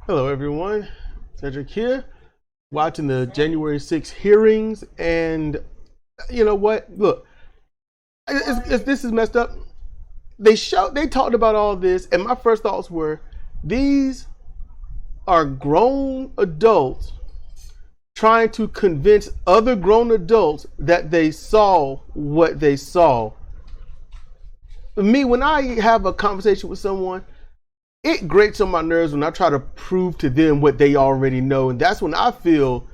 Hello, everyone. SEDRIK here, watching the January 6th hearings. And you know what? Look, this is messed up. They talked about all this, and my first thoughts were, these are grown adults trying to convince other grown adults that they saw what they saw. Me, when I have a conversation with someone, it grates on my nerves when I try to prove to them what they already know. And that's when I feel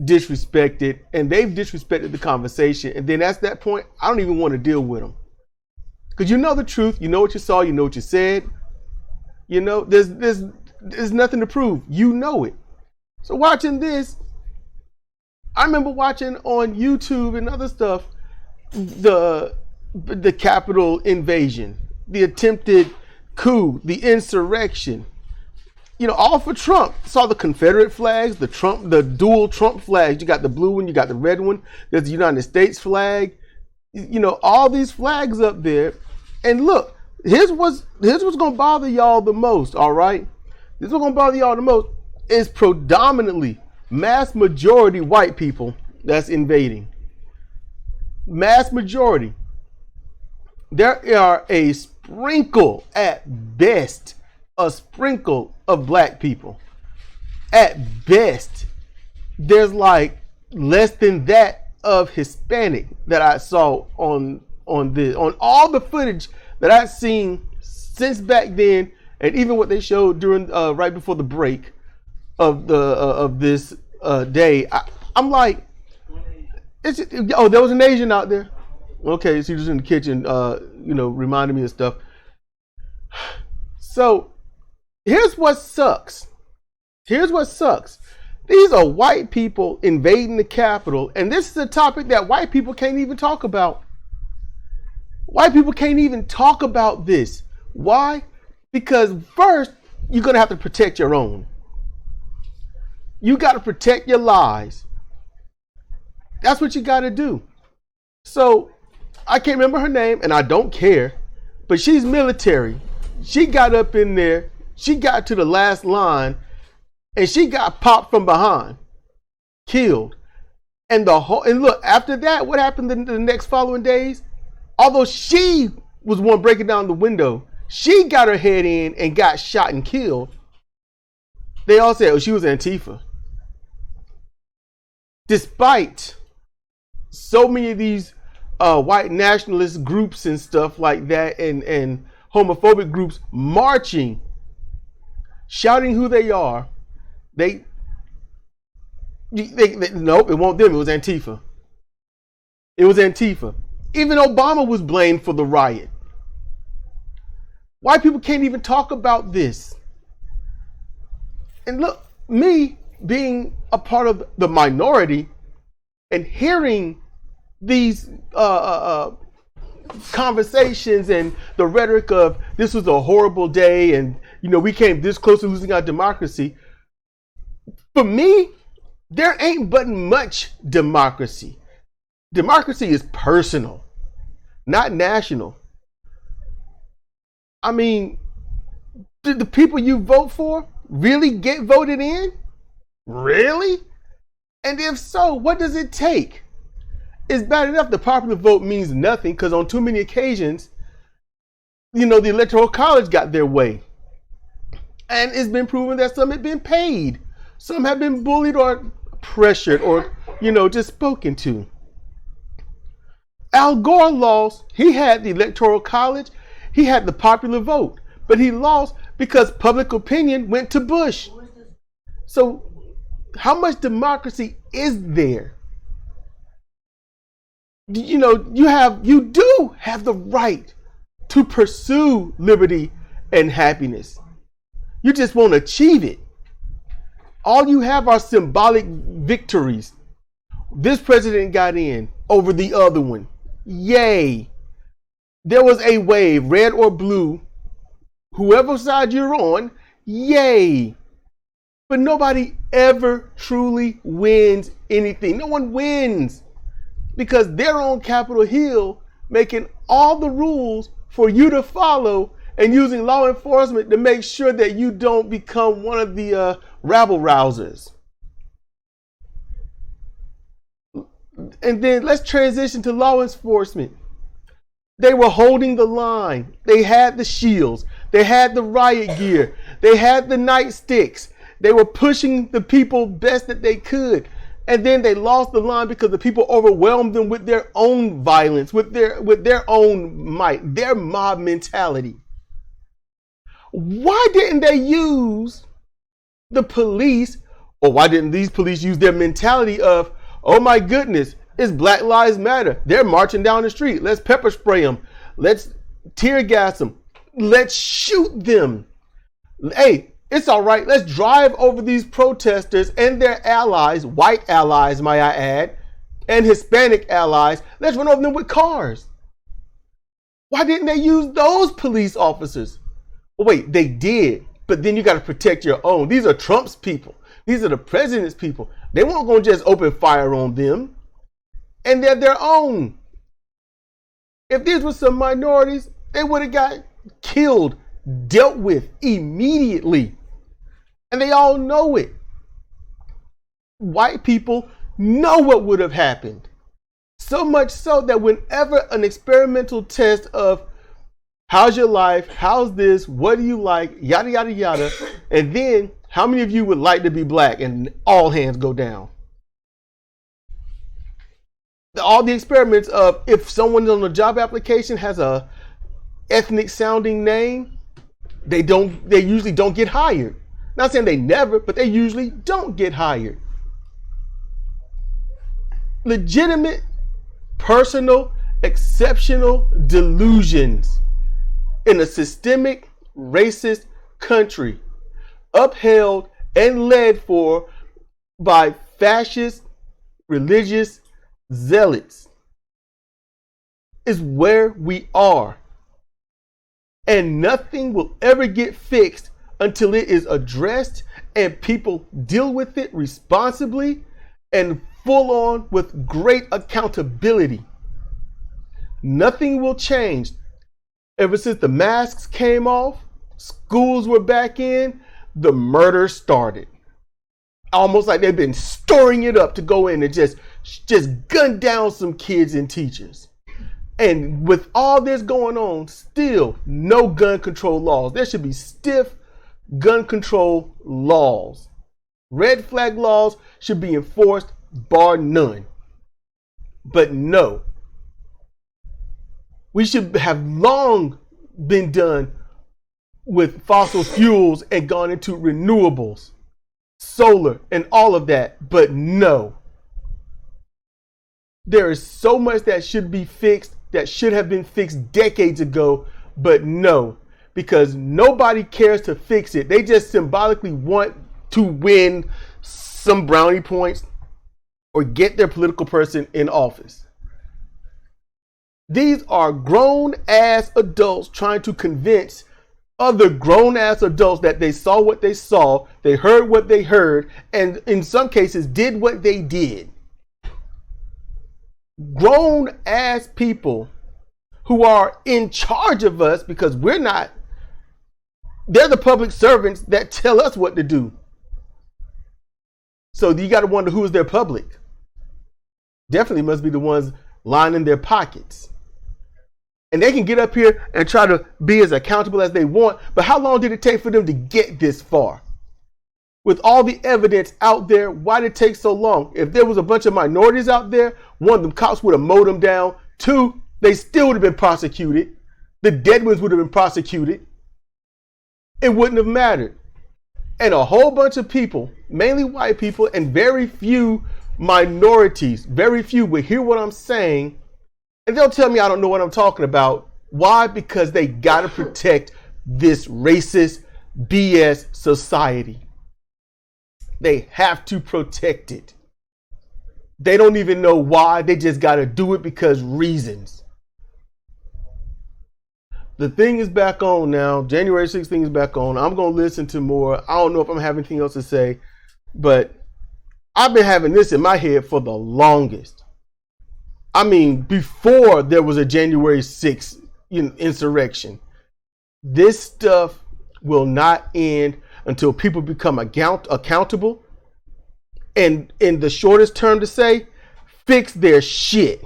disrespected, and they've disrespected the conversation. And then at that point, I don't even want to deal with them. Because you know the truth, you know what you saw, you know what you said. You know, there's nothing to prove. You know it. So watching this, I remember watching on YouTube and other stuff, the Capitol invasion, the attempted coup, the insurrection, you know, all for Trump. Saw the Confederate flags, the dual Trump flags. You got the blue one, you got the red one. There's the United States flag. You know, all these flags up there. And look, here's what's gonna bother y'all the most. All right, this is what's gonna bother y'all the most is predominantly mass majority white people that's invading. Mass majority. There are a sprinkle, at best, a sprinkle of black people. At best, there's like less than that of Hispanic that I saw on all the footage that I've seen since back then, and even what they showed during right before the break of this day. I'm like, there was an Asian out there. Okay, so he was in the kitchen, you know, reminding me of stuff. So here's what sucks. Here's what sucks. These are white people invading the Capitol, and this is a topic that white people can't even talk about. White people can't even talk about this. Why? Because first, you're going to have to protect your own. You got to protect your lives. That's what you got to do. So I can't remember her name, and I don't care, but she's military. She got up in there, she got to the last line, and she got popped from behind, killed. And look, after that, what happened in the next following days? Although she was one breaking down the window, she got her head in and got shot and killed. They all said, oh, she was Antifa. Despite so many of these white nationalist groups and stuff like that, and homophobic groups marching, shouting who they are, nope, it won't them. It was Antifa. It was Antifa. Even Obama was blamed for the riot. White people can't even talk about this. And look, me being a part of the minority and hearing these conversations and the rhetoric of this was a horrible day, and you know, we came this close to losing our democracy. For me, there ain't but much democracy. Democracy is personal, not national. I mean, did the people you vote for really get voted in? Really? And if so, what does it take? It's bad enough the popular vote means nothing, because on too many occasions, you know, the Electoral College got their way. And it's been proven that some have been paid. Some have been bullied or pressured or, you know, just spoken to. Al Gore lost. He had the Electoral College. He had the popular vote. But he lost because public opinion went to Bush. So how much democracy is there? You know, you do have the right to pursue liberty and happiness. You just won't achieve it. All you have are symbolic victories. This president got in over the other one. Yay. There was a wave, red or blue, whoever side you're on, yay. But nobody ever truly wins anything. No one wins. Because they're on Capitol Hill making all the rules for you to follow, and using law enforcement to make sure that you don't become one of the rabble rousers. And then let's transition to law enforcement. They were holding the line. They had the shields. They had the riot gear. They had the nightsticks. They were pushing the people best that they could. And then they lost the line because the people overwhelmed them with their own violence, with their own might, their mob mentality. Why didn't they use the police, or why didn't these police use their mentality of, oh my goodness, it's Black Lives Matter. They're marching down the street. Let's pepper spray them. Let's tear gas them. Let's shoot them. Hey, it's all right. Let's drive over these protesters and their allies, white allies, might I add, and Hispanic allies. Let's run over them with cars. Why didn't they use those police officers? Oh, wait, they did. But then you got to protect your own. These are Trump's people. These are the president's people. They weren't going to just open fire on them. And they're their own. If these were some minorities, they would have got killed, dealt with immediately. And they all know it. White people know what would have happened. So much so that whenever an experimental test of how's your life, how's this, what do you like, yada, yada, yada, and then how many of you would like to be black, and all hands go down. All the experiments of if someone on a job application has a ethnic sounding name, they usually don't get hired. Not saying they never, but they usually don't get hired. Legitimate, personal, exceptional delusions in a systemic, racist country, upheld and led for by fascist, religious zealots, is where we are. And nothing will ever get fixed until it is addressed and people deal with it responsibly and full on with great accountability. Nothing will change. Ever since the masks came off, schools were back in, the murder started. Almost like they've been storing it up to go in and just gun down some kids and teachers. And with all this going on, still no gun control laws. There should be stiff gun control laws. Red flag laws should be enforced, bar none. But no. We should have long been done with fossil fuels and gone into renewables, solar, and all of that. But no. There is so much that should be fixed, that should have been fixed decades ago, but no, because nobody cares to fix it. They just symbolically want to win some brownie points or get their political person in office. These are grown-ass adults trying to convince other grown-ass adults that they saw what they saw, they heard what they heard, and in some cases did what they did. Grown-ass people who are in charge of us because we're not. They're the public servants that tell us what to do. So you got to wonder who is their public. Definitely must be the ones lining their pockets. And they can get up here and try to be as accountable as they want. But how long did it take for them to get this far? With all the evidence out there, why did it take so long? If there was a bunch of minorities out there, one, the cops would have mowed them down. Two, they still would have been prosecuted. The dead ones would have been prosecuted. It wouldn't have mattered. And a whole bunch of people, mainly white people, and very few minorities, very few will hear what I'm saying, and they'll tell me I don't know what I'm talking about. Why? Because they got to protect this racist BS society. They have to protect it. They don't even know why. They just got to do it because reasons. The thing is back on now. January 6th thing is back on. I'm going to listen to more. I don't know if I'm having anything else to say, but I've been having this in my head for the longest. I mean, before there was a January 6th insurrection, This stuff will not end until people become accountable. And in the shortest term to say, fix their shit.